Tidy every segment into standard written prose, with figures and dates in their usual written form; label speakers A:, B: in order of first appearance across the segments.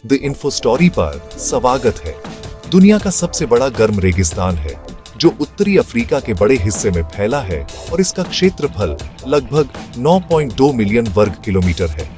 A: The info story पर स्वागत है। दुनिया का सबसे बड़ा गर्म रेगिस्तान है जो उत्तरी अफ्रीका के बड़े हिस्से में फैला है और इसका क्षेत्रफल लगभग 9.2 मिलियन वर्ग किलोमीटर है।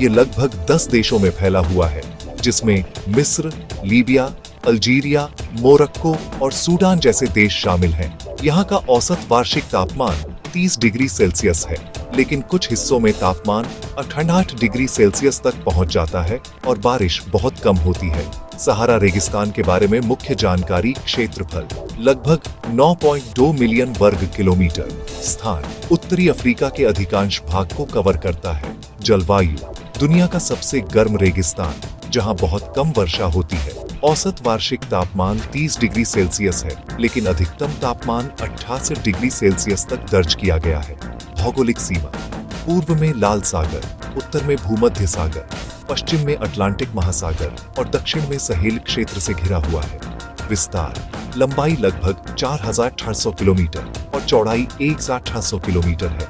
A: ये लगभग 10 देशों में फैला हुआ है जिसमें मिस्र, लीबिया, अल्जीरिया, मोरक्को और सूडान जैसे देश शामिल हैं। यहाँ का औसत वार्षिक तापमान 30 डिग्री सेल्सियस है, लेकिन कुछ हिस्सों में तापमान 68 डिग्री सेल्सियस तक पहुँच जाता है और बारिश बहुत कम होती है। सहारा रेगिस्तान के बारे में मुख्य जानकारी। क्षेत्रफल लगभग 9.2 मिलियन वर्ग किलोमीटर। स्थान उत्तरी अफ्रीका के अधिकांश भाग को कवर करता है। जलवायु दुनिया का सबसे गर्म रेगिस्तान जहां बहुत कम वर्षा होती है। औसत वार्षिक तापमान 30 डिग्री सेल्सियस है, लेकिन अधिकतम तापमान 88 डिग्री सेल्सियस तक दर्ज किया गया है। भौगोलिक सीमा पूर्व में लाल सागर, उत्तर में भूमध्य सागर, पश्चिम में अटलांटिक महासागर और दक्षिण में सहेल क्षेत्र से घिरा हुआ है। विस्तार लंबाई लगभग 4,800 किलोमीटर और चौड़ाई 1,800 किलोमीटर है।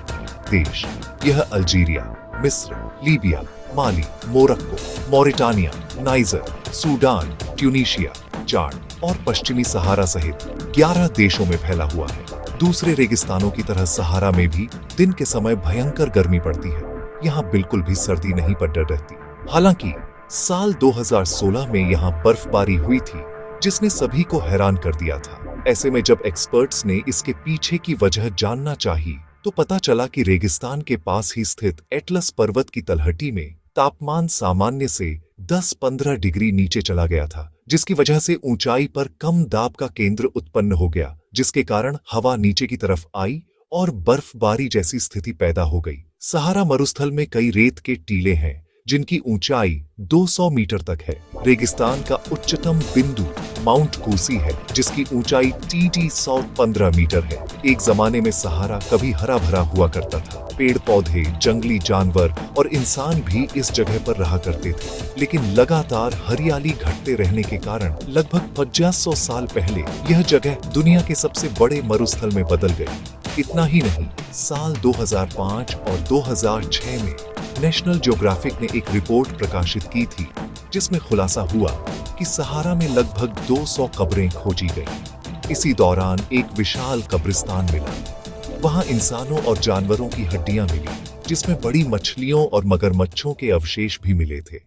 A: देश यह अल्जीरिया, मिस्र, Libya, Mali, Morocco, Mauritania, Niger, Sudan, Tunisia, Chad और पश्चिमी सहारा सहित 11 देशों में फैला हुआ है। दूसरे रेगिस्तानों की तरह सहारा में भी दिन के समय भयंकर गर्मी पड़ती है। यहाँ बिल्कुल भी सर्दी नहीं पड़ रहती। हालांकि साल 2016 में यहाँ बर्फबारी हुई थी जिसने सभी को हैरान कर दिया था। ऐसे में जब एक्सपर्ट्स ने इसके पीछे की वजह जानना चाही तो पता चला कि रेगिस्तान के पास ही स्थित एटलस पर्वत की तलहटी में तापमान सामान्य से 10-15 डिग्री नीचे चला गया था, जिसकी वजह से ऊंचाई पर कम दाब का केंद्र उत्पन्न हो गया, जिसके कारण हवा नीचे की तरफ आई और बर्फबारी जैसी स्थिति पैदा हो गई। सहारा मरुस्थल में कई रेत के टीले हैं जिनकी ऊंचाई 200 मीटर तक है। रेगिस्तान का उच्चतम बिंदु माउंट कूसी है जिसकी ऊंचाई TT 115 मीटर है। एक जमाने में सहारा कभी हरा भरा हुआ करता था। पेड़ पौधे, जंगली जानवर और इंसान भी इस जगह पर रहा करते थे, लेकिन लगातार हरियाली घटते रहने के कारण लगभग 500 साल पहले यह जगह दुनिया के सबसे बड़े मरुस्थल में बदल गई। इतना ही नहीं, साल 2005 और 2006 में नेशनल ज्योग्राफिक ने एक रिपोर्ट प्रकाशित की थी जिसमें खुलासा हुआ कि सहारा में लगभग 200 कब्रें खोजी गईं। इसी दौरान एक विशाल कब्रिस्तान मिला। वहां इंसानों और जानवरों की हड्डियां मिली, जिसमें बड़ी मछलियों और मगरमच्छों के अवशेष भी मिले थे।